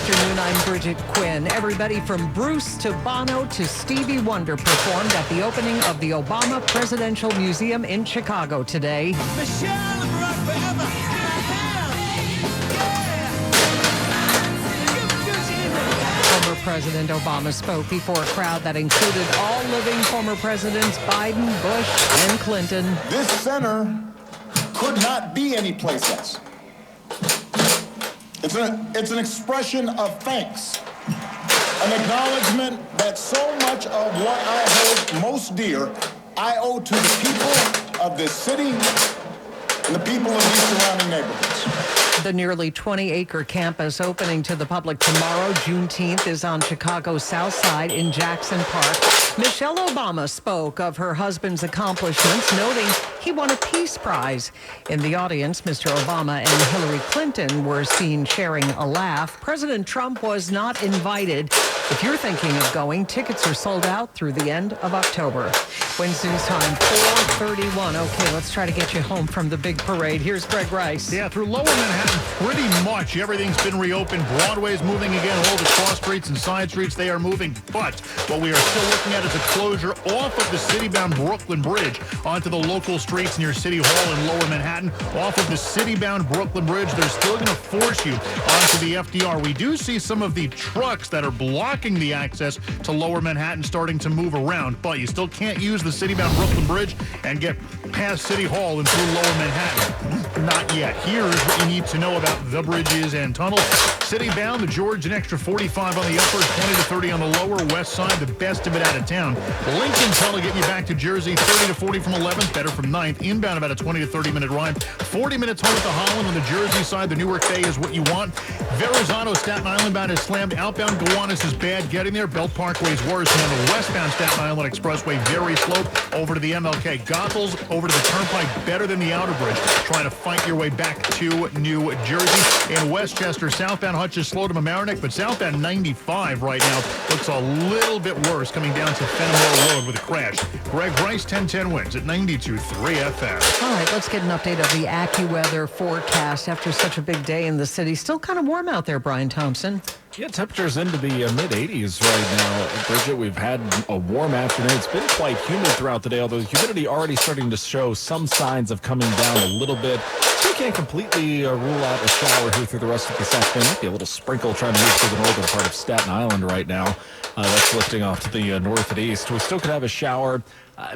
afternoon. I'm Bridget Quinn. Everybody from Bruce to Bono to Stevie Wonder performed at the opening of the Obama Presidential Museum in Chicago today. Former President Obama spoke before a crowd that included all living former presidents Biden, Bush, and Clinton. This center could not be anyplace else. It's an expression of thanks, an acknowledgement that so much of what I hold most dear, I owe to the people of this city and the people of these surrounding neighborhoods. The nearly 20-acre campus opening to the public tomorrow, Juneteenth, is on Chicago's South Side in Jackson Park. Michelle Obama spoke of her husband's accomplishments, noting he won a Peace Prize. In the audience, Mr. Obama and Hillary Clinton were seen sharing a laugh. President Trump was not invited. If you're thinking of going, tickets are sold out through the end of October. Wednesday's time, 4:31. Okay, let's try to get you home from the big parade. Here's Greg Rice. Yeah, through Lower Manhattan, pretty much everything's been reopened. Broadway's moving again. All the cross streets and side streets, they are moving. But what we are still looking at is a closure off of the city-bound Brooklyn Bridge onto the local streets near City Hall in Lower Manhattan. Off of the city-bound Brooklyn Bridge, they're still going to force you onto the FDR. We do see some of the trucks that are blocking the access to Lower Manhattan starting to move around, but you still can't use the city-bound Brooklyn Bridge and get past City Hall and through Lower Manhattan. Not yet. Here's what you need to know about the bridges and tunnels. City-bound, the George, an extra 45 on the upper, 20 to 30 on the lower west side, the best of it out of town. Lincoln Tunnel getting you back to Jersey, 30 to 40 from 11th, better from 9th. Inbound about a 20 to 30 minute ride. 40 minutes home at the Holland on the Jersey side. The Newark Bay is what you want. Verrazano, Staten Island bound is slammed. Outbound Gowanus is bad getting there. Belt Parkway is worse. And on the westbound Staten Island Expressway, very slow over to the MLK. Goethals over to the Turnpike, better than the Outer Bridge. Trying to fight your way back to New Jersey. In Westchester, southbound Hutch is slow to Mamaroneck, but southbound 95 right now looks a little bit worse coming down to Fenimore Road with a crash. Greg Rice, 1010 wins at 92.3 FM. All right, let's get an update of the AccuWeather forecast after such a big day in the city. Still kind of warm out there, Brian Thompson. Yeah, temperatures into the mid-80s right now. Bridget, we've had a warm afternoon. It's been quite humid throughout the day, although the humidity already starting to show some signs of coming down a little bit. Still can't completely rule out a shower here through the rest of this afternoon. Might be a little sprinkle trying to move through the northern part of Staten Island right now. That's lifting off to the north and east. We still could have a shower.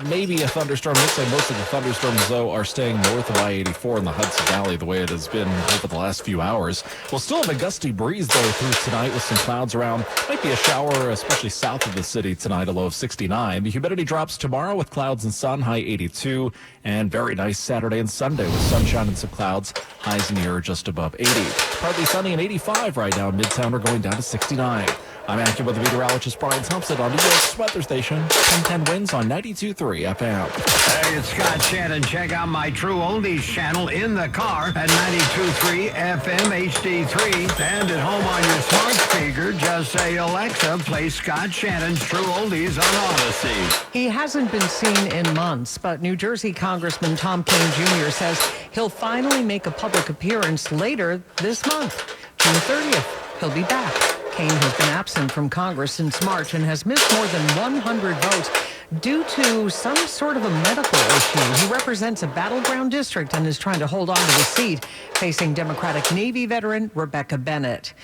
Maybe a thunderstorm. Looks like most of the thunderstorms, though, are staying north of I-84 in the Hudson Valley, the way it has been over the last few hours. We'll still have a gusty breeze, though, through tonight with some clouds around. Might be a shower, especially south of the city tonight, a low of 69. The humidity drops tomorrow with clouds and sun, high 82. And very nice Saturday and Sunday with sunshine and some clouds, highs near just above 80. Partly sunny and 85 right now. Midtown, we're going down to 69. I'm AccuWeather meteorologist Brian Thompson on New York's weather station, 1010 wins on 92.3 FM. Hey, it's Scott Shannon. Check out my True Oldies channel in the car at 92.3 FM HD3. And at home on your smart speaker, just say, Alexa, play Scott Shannon's True Oldies on Odyssey. He hasn't been seen in months, but New Jersey Congressman Tom Kean Jr. says he'll finally make a public appearance later this month. June 30th, he'll be back. Kean has been absent from Congress since March and has missed more than 100 votes due to some sort of a medical issue. He represents a battleground district and is trying to hold on to the seat, facing Democratic Navy veteran Rebecca Bennett.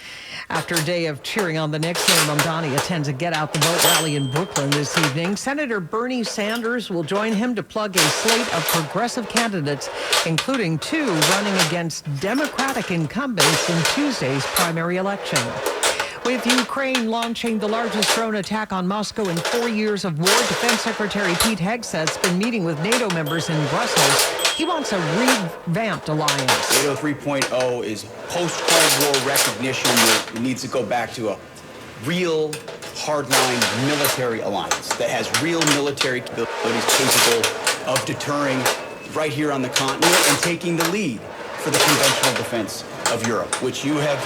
After a day of cheering on the next Mayor Mamdani attends a Get Out the Vote rally in Brooklyn this evening. Senator Bernie Sanders will join him to plug a slate of progressive candidates, including two running against Democratic incumbents in Tuesday's primary election. With Ukraine launching the largest drone attack on Moscow in 4 years of war, Defense Secretary Pete Hegseth's been meeting with NATO members in Brussels. He wants a revamped alliance. NATO 3.0 is post-Cold War recognition that needs to go back to a real hardline military alliance that has real military capabilities capable of deterring right here on the continent and taking the lead for the conventional defense of Europe, which you have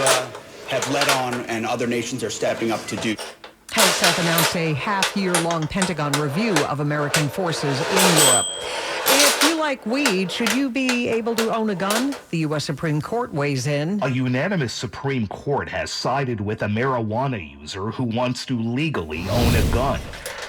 led on and other nations are stepping up to do. Hegseth announced a half-year-long Pentagon review of American forces in Europe. If you you like weed, should you be able to own a gun? The U.S. Supreme Court weighs in. A unanimous Supreme Court has sided with a marijuana user who wants to legally own a gun.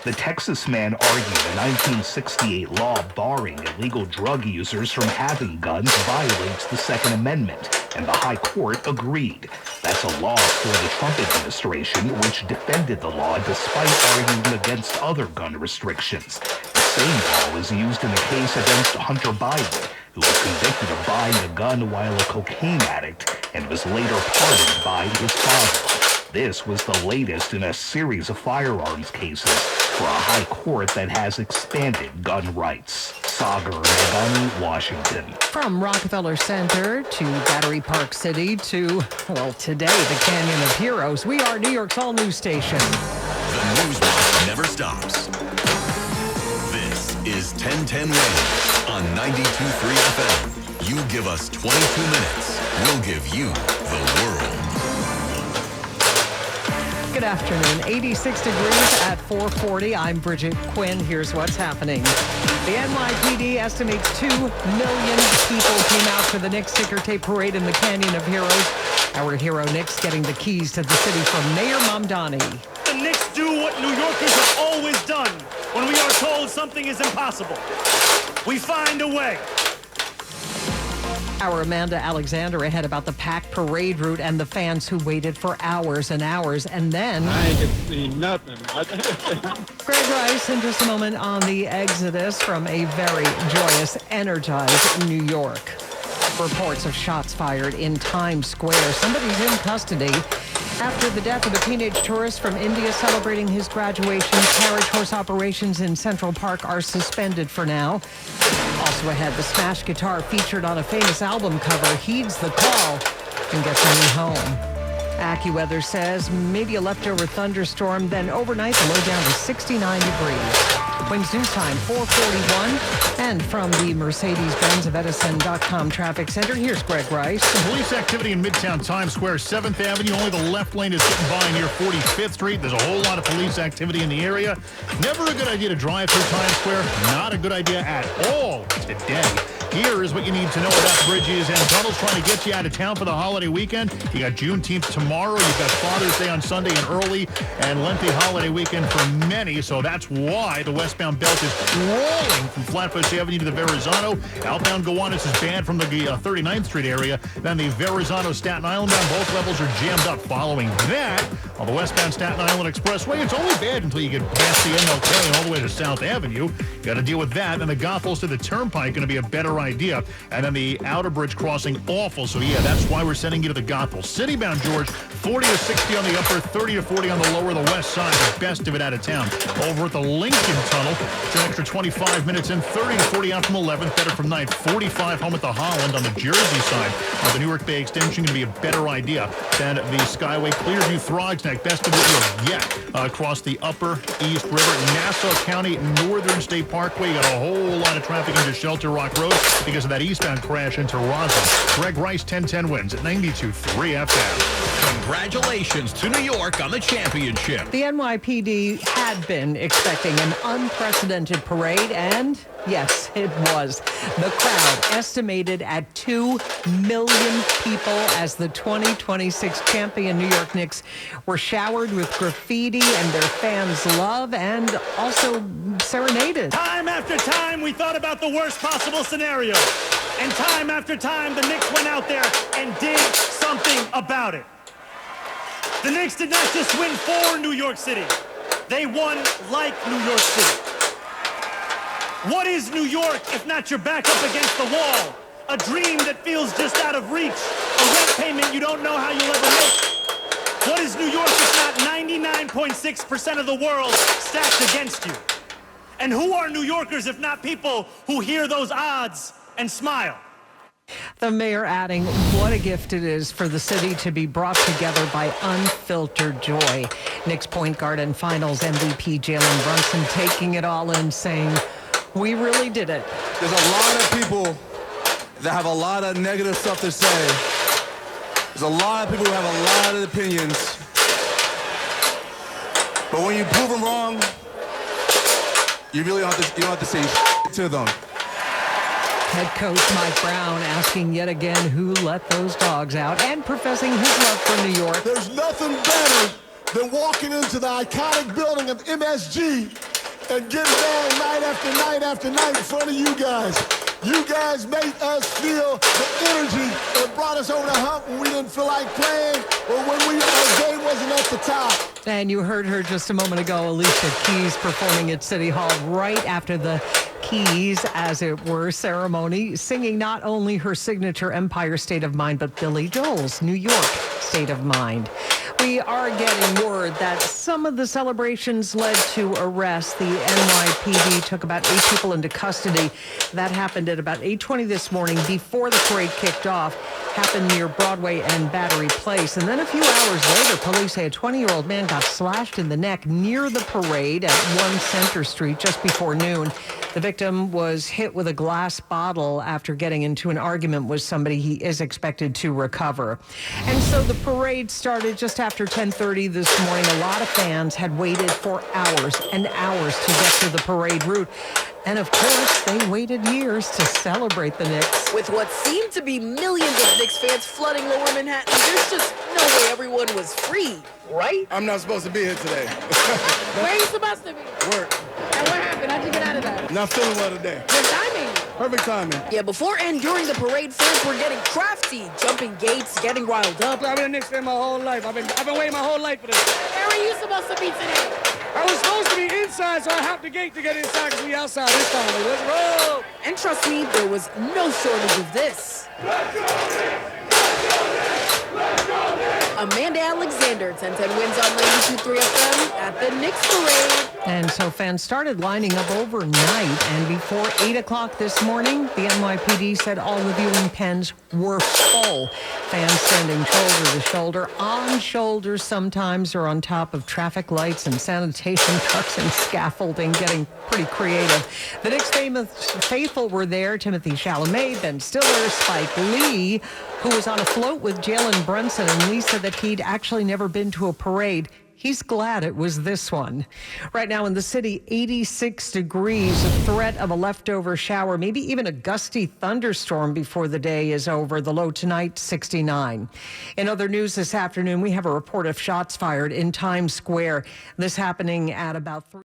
The Texas man argued a 1968 law barring illegal drug users from having guns violates the Second Amendment, and the High Court agreed. That's a loss for the Trump administration, which defended the law despite arguing against other gun restrictions. The same law was used in the case against Hunter Biden, who was convicted of buying a gun while a cocaine addict and was later pardoned by his father. This was the latest in a series of firearms cases for a high court that has expanded gun rights. Sagar Nagani, Washington. From Rockefeller Center to Battery Park City to, well, today, the Canyon of Heroes, we are New York's all-news station. The news watch never stops. This is 1010 Wins on 92.3 FM. You give us 22 minutes, we'll give you the world. Good afternoon. 86 degrees at 4:40. I'm Bridget Quinn. Here's what's happening. The NYPD estimates 2 million people came out to the Knicks ticker tape parade in the Canyon of Heroes. Our hero Knicks getting the keys to the city from Mayor Mamdani. The Knicks do what New Yorkers have always done when we are told something is impossible. We find a way. Our Amanda Alexander ahead about the packed parade route and the fans who waited for hours and hours. And then I ain't get to see nothing. Greg Rice in just a moment on the exodus from a very joyous, energized New York. Reports of shots fired in Times Square. Somebody's in custody after the death of a teenage tourist from India celebrating his graduation. Carriage horse operations in Central Park are suspended for now. Also ahead, the smash guitar featured on a famous album cover heeds the call and gets a new home. AccuWeather says maybe a leftover thunderstorm, then overnight the low down to 69 degrees. Wings News Time, 4:41. And from the Mercedes-Benz of Edison.com Traffic Center, here's Greg Rice. Police activity in Midtown Times Square, 7th Avenue. Only the left lane is getting by near 45th Street. There's a whole lot of police activity in the area. Never a good idea to drive through Times Square. Not a good idea at all today. Here is what you need to know about bridges and tunnels trying to get you out of town for the holiday weekend. You got Juneteenth tomorrow. You've got Father's Day on Sunday, an early and lengthy holiday weekend for many. So that's why the westbound belt is rolling from Flatbush Avenue to the Verrazano. Outbound Gowanus is bad from the 39th Street area. Then the Verrazano Staten Island down both levels are jammed up. Following that, on the westbound Staten Island Expressway, it's only bad until you get past the MLK and all the way to South Avenue. You got to deal with that. And the Goethals to the Turnpike going to be a better idea. And then the outer bridge crossing awful. So yeah, that's why we're sending you to the Goethals. Citybound, George, 40 to 60 on the upper, 30 to 40 on the lower, the west side. The best of it out of town. Over at the Lincoln Tunnel, it's an extra 25 minutes in, 30 to 40 out from 11th, better from 9th, 45 home at the Holland on the Jersey side. The Newark Bay extension going to be a better idea than the Skyway Clearview Throgs Neck. Best of what you'll get across the upper East River. Nassau County Northern State Parkway, you got a whole lot of traffic into Shelter Rock Road because of that eastbound crash into Roslyn. Greg Rice, 1010 Wins at 92.3 FM. Congratulations to New York on the championship. The NYPD had been expecting an unprecedented parade, and yes, it was. The crowd estimated at 2 million people as the 2026 champion New York Knicks were showered with graffiti and their fans' love and also serenaded. Time after time, we thought about the worst possible scenario. And time after time, the Knicks went out there and did something about it. The Knicks did not just win for New York City. They won like New York City. What is New York if not your back up against the wall? A dream that feels just out of reach. A rent payment you don't know how you'll ever make. What is New York if not 99.6% of the world stacked against you? And who are New Yorkers if not people who hear those odds and smile? The mayor adding, what a gift it is for the city to be brought together by unfiltered joy. Knicks point guard and finals MVP Jalen Brunson taking it all in, saying, we really did it. There's a lot of people that have a lot of negative stuff to say. There's a lot of people who have a lot of opinions. But when you prove them wrong, you really don't have to say shit to them. Head coach Mike Brown asking yet again who let those dogs out and professing his love for New York. There's nothing better than walking into the iconic building of MSG and getting down night after night after night in front of you guys. You guys made us feel the energy that brought us over the hump when we didn't feel like playing or when our game wasn't at the top. And you heard her just a moment ago, Alicia Keys, performing at City Hall right after the Keys, as it were, ceremony, singing not only her signature Empire State of Mind, but Billy Joel's New York State of Mind. We are getting word that some of the celebrations led to arrests. The NYPD took about 8 people into custody. That happened at about 8:20 this morning before the parade kicked off. Happened near Broadway and Battery Place. And then a few hours later, police say a 20-year-old man got slashed in the neck near the parade at 1 Center Street just before noon. The victim was hit with a glass bottle after getting into an argument with somebody. He is expected to recover. And so the parade started just after 10:30 this morning. A lot of fans had waited for hours and hours to get to the parade route. And of course, they waited years to celebrate the Knicks. With what seemed to be millions of Knicks fans flooding Lower Manhattan, there's just no way everyone was free, right? I'm not supposed to be here today. Where are you supposed to be? Work. And what happened? How'd you get out of that? Not feeling well today. Good timing. Perfect timing. Yeah, before and during the parade, fans were getting crafty, jumping gates, getting riled up. I've been a Knicks fan my whole life. I've been waiting my whole life for this. Where are you supposed to be today? I was supposed to be inside, so I hopped the gate to get inside because we outside this time. Like, let's roll. And trust me, there was no shortage of this. Amanda Alexander, 1010 wins on 92.3 FM at the Knicks parade. And so fans started lining up overnight, and before 8 o'clock this morning, the NYPD said all the viewing pens were full. Fans standing shoulder to shoulder, on shoulders sometimes, or on top of traffic lights and sanitation trucks and scaffolding, getting pretty creative. The Knicks faithful were there: Timothy Chalamet, Ben Stiller, Spike Lee, who was on a float with Jalen Brunson, and Lee said that he'd actually never been to a parade. He's glad it was this one. Right now in the city, 86 degrees, a threat of a leftover shower, maybe even a gusty thunderstorm before the day is over. The low tonight, 69. In other news this afternoon, we have a report of shots fired in Times Square. This happening at about 3.